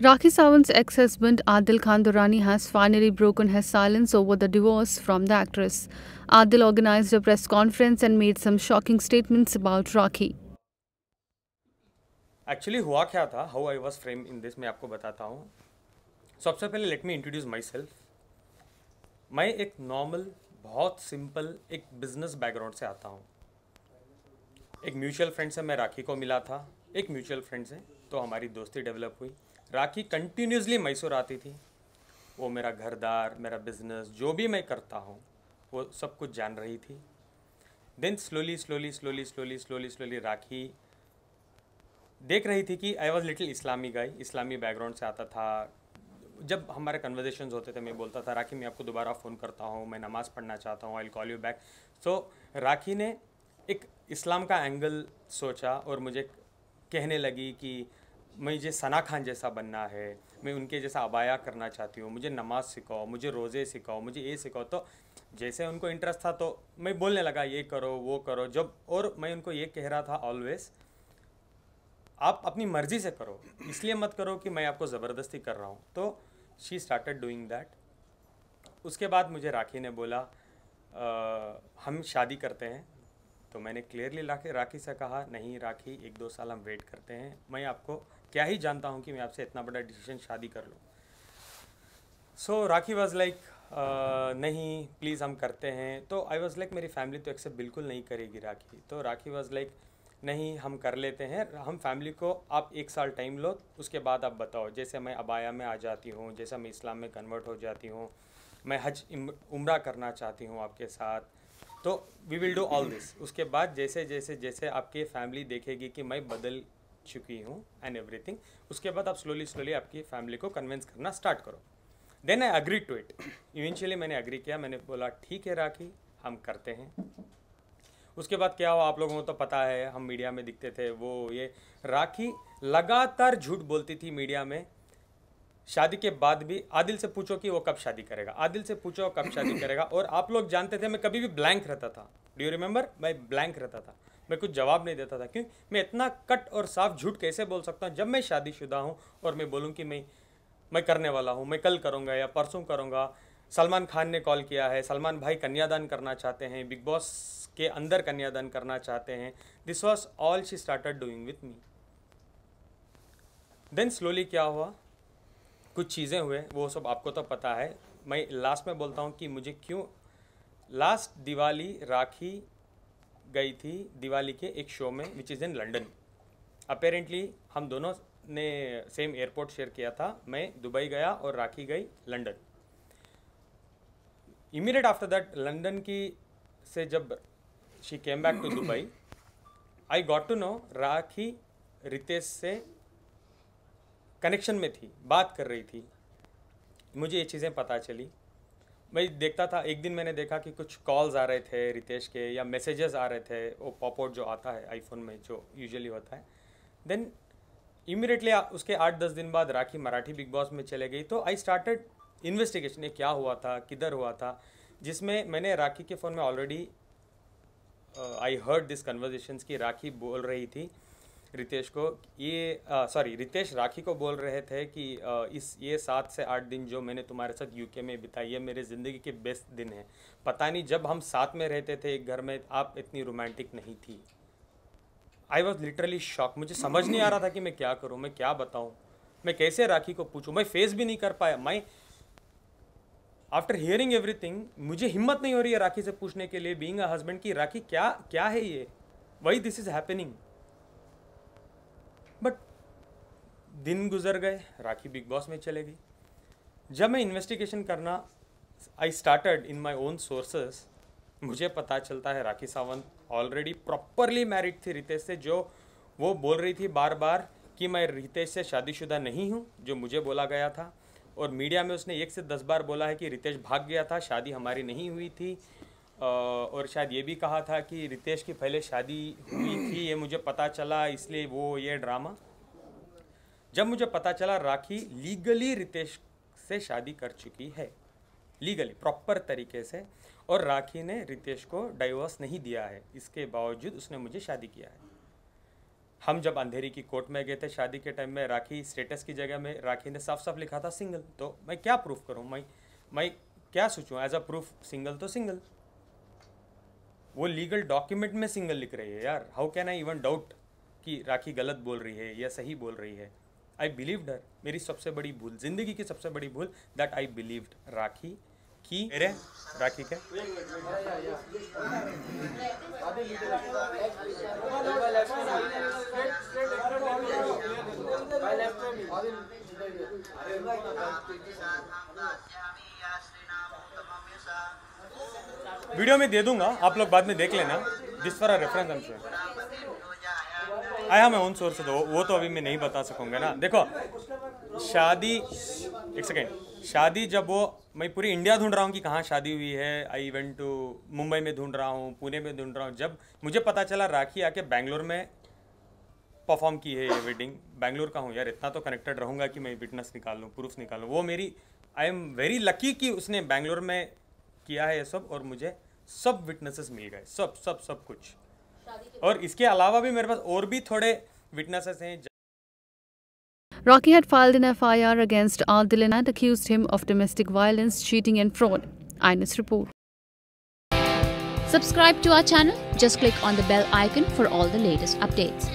Rakhi Sawant's ex-husband Adil Khan Durrani has finally broken his silence over the divorce from the actress. Adil organized a press conference and made some shocking statements about Rakhi. Actually हुआ क्या था, how I was frame in this, मैं आपको बताता हूँ. सबसे पहले let me introduce my self. मैं एक नॉर्मल, बहुत सिंपल एक बिजनेस बैकग्राउंड से आता हूँ. एक म्यूचुअल फ्रेंड से मैं राखी को मिला था, एक म्यूचुअल फ्रेंड से, तो हमारी दोस्ती डेवलप हुई. राखी कंटिन्यूसली मैसूर आती थी. वो मेरा घरदार, मेरा बिजनेस, जो भी मैं करता हूँ वो सब कुछ जान रही थी. Then slowly slowly slowly slowly slowly slowly Rakhi देख रही थी कि आई वॉज लिटिल इस्लामी गाय, इस्लामी बैकग्राउंड से आता था. जब हमारे कन्वर्जेशंस होते थे मैं बोलता था राखी मैं आपको दोबारा फ़ोन करता हूँ, मैं नमाज़ पढ़ना चाहता हूँ, I will call you back. So Rakhi ने एक इस्लाम का एंगल सोचा और मुझे कहने लगी कि मुझे सना खान जैसा बनना है, मैं उनके जैसा अबाया करना चाहती हूँ, मुझे नमाज़ सिखाओ, मुझे रोज़े सिखाओ, मुझे ये सिखाओ. तो जैसे उनको इंटरेस्ट था तो मैं बोलने लगा ये करो वो करो. जब और मैं उनको ये कह रहा था ऑलवेज, आप अपनी मर्ज़ी से करो, इसलिए मत करो कि मैं आपको ज़बरदस्ती कर रहा हूँ. तो शी स्टार्टेड डूइंग दैट. उसके बाद मुझे राखी ने बोला हम शादी करते हैं. तो मैंने क्लियरली राखी से कहा नहीं राखी, 1-2 साल हम वेट करते हैं, मैं आपको क्या ही जानता हूँ कि मैं आपसे इतना बड़ा डिसीजन शादी कर लूँ. सो राखी वॉज लाइक नहीं प्लीज़ हम करते हैं. तो आई वॉज लाइक मेरी फैमिली तो एक्सेप्ट बिल्कुल नहीं करेगी राखी. तो राखी वॉज लाइक नहीं हम कर लेते हैं, हम फैमिली को आप 1 साल टाइम लो, उसके बाद आप बताओ. जैसे मैं अबाया में आ जाती हूँ, जैसे मैं इस्लाम में कन्वर्ट हो जाती हूँ, मैं हज उम्रा करना चाहती हूँ आपके साथ, तो we will do all this. उसके बाद जैसे जैसे जैसे आपकी फैमिली देखेगी कि मैं बदल चुकी हूँ एंड एवरीथिंग, उसके बाद आप स्लोली स्लोली आपकी फैमिली को कन्विंस करना स्टार्ट करो. Then I agree to it. Eventually मैंने अग्री किया, मैंने बोला ठीक है राखी हम करते हैं. उसके बाद क्या हुआ आप लोगों को तो पता है, हम मीडिया में दिखते थे वो ये. राखी लगातार झूठ बोलती थी मीडिया में. शादी के बाद भी आदिल से पूछो कि वो कब शादी करेगा, आदिल से पूछो कब शादी करेगा. और आप लोग जानते थे मैं कभी भी ब्लैंक रहता था. डू यू रिमेंबर, मैं ब्लैंक रहता था, मैं कुछ जवाब नहीं देता था. क्यों, मैं इतना कट और साफ झूठ कैसे बोल सकता हूँ जब मैं शादीशुदा हूँ और मैं बोलूँ कि मैं करने वाला हूँ, मैं कल करूँगा या परसों करूँगा. सलमान खान ने कॉल किया है, सलमान भाई कन्यादान करना चाहते हैं, बिग बॉस के अंदर कन्यादान करना चाहते हैं. This was all she started doing with me. Then slowly क्या हुआ, कुछ चीज़ें हुए, वो सब आपको तो पता है. मैं लास्ट में बोलता हूँ कि मुझे क्यों. लास्ट दिवाली राखी गई थी दिवाली के एक शो में which is in London. Apparently हम दोनों ने सेम एयरपोर्ट शेयर किया था. मैं दुबई गया और राखी गई London. Immediate after that London की से जब she came back to Dubai, I got to know Rakhi Ritesh से कनेक्शन में थी, बात कर रही थी. मुझे ये चीज़ें पता चली. मैं देखता था, एक दिन मैंने देखा कि कुछ कॉल्स आ रहे थे रितेश के या मैसेजेस आ रहे थे, वो पॉपआउट जो आता है आईफोन में जो यूजुअली होता है. देन इमीडिएटली उसके 8-10 दिन बाद राखी मराठी बिग बॉस में चले गई. तो आई स्टार्टेड इन्वेस्टिगेशन, ये क्या हुआ था, किधर हुआ था, जिसमें मैंने राखी के फ़ोन में already I heard this conversations की राखी बोल रही थी रितेश को, ये सॉरी रितेश राखी को बोल रहे थे कि इस ये 7 से 8 दिन जो मैंने तुम्हारे साथ यूके में बिताई है मेरे ज़िंदगी के बेस्ट दिन है. पता नहीं जब हम साथ में रहते थे एक घर में आप इतनी रोमांटिक नहीं थी. I was literally shock. मुझे समझ नहीं आ रहा था कि मैं क्या करूँ, मैं क्या बताऊँ, मैं कैसे राखी को पूछूँ. मैं फेस भी नहीं कर पाया. मैं आफ्टर हियरिंग एवरीथिंग मुझे हिम्मत नहीं हो रही है राखी से पूछने के लिए, बीइंग अ हस्बैंड, की राखी क्या क्या है ये, why this is happening. But दिन गुजर गए, राखी बिग बॉस में चले गई. जब मैं इन्वेस्टिगेशन करना I started in my own sources, मुझे पता चलता है Rakhi Sawant already properly married थी रितेश से. जो वो बोल रही थी बार बार कि मैं रितेश से शादीशुदा नहीं हूँ, जो मुझे बोला गया था. और मीडिया में उसने 1 से 10 बार बोला है कि रितेश भाग गया था, शादी हमारी नहीं हुई थी. और शायद ये भी कहा था कि रितेश की पहले शादी हुई थी, ये मुझे पता चला, इसलिए वो ये ड्रामा. जब मुझे पता चला राखी लीगली रितेश से शादी कर चुकी है, लीगली प्रॉपर तरीके से, और राखी ने रितेश को डाइवोर्स नहीं दिया है, इसके बावजूद उसने मुझे शादी किया है. हम जब अंधेरी की कोर्ट में गए थे शादी के टाइम में, राखी स्टेटस की जगह में राखी ने साफ साफ लिखा था सिंगल। तो मैं क्या प्रूफ करूं, मैं क्या सोचूं एज अ प्रूफ? सिंगल तो सिंगल, वो लीगल डॉक्यूमेंट में सिंगल लिख रही है यार। How can I even doubt कि राखी गलत बोल रही है या सही बोल रही है? आई बिलीव्ड हर। मेरी सबसे बड़ी भूल, जिंदगी की सबसे बड़ी भूल, दैट आई बिलीव्ड राखी की मेरे राखी के वीडियो में दे दूंगा, आप लोग बाद में देख लेना। This for a reference I am sure. I have my own source, वो तो अभी मैं नहीं बता सकूंगा ना। देखो शादी, एक सेकेंड, शादी जब वो, मैं पूरी इंडिया ढूंढ रहा हूँ कि कहाँ शादी हुई है। आई इवेंट टू मुंबई में ढूंढ रहा हूँ, पुणे में ढूंढ रहा हूँ। जब मुझे पता चला राखी आके बैंगलोर में परफॉर्म की है ये वेडिंग, बैंगलोर का हूँ यार, इतना तो कनेक्टेड रहूँगा कि मैं विटनेस निकाल लूँ, प्रूफ निकाल लूँ। वो मेरी, आई एम वेरी लकी कि उसने बैंगलोर में किया है ये सब, और मुझे सब विटनेसेस मिल गए, सब सब सब कुछ। और इसके अलावा भी मेरे पास और भी थोड़े विटनेसेस हैं। Rocky had filed an FIR against Adil and accused him of domestic violence, cheating and fraud. INS report. Subscribe to our channel. Just click on the bell icon for all the latest updates.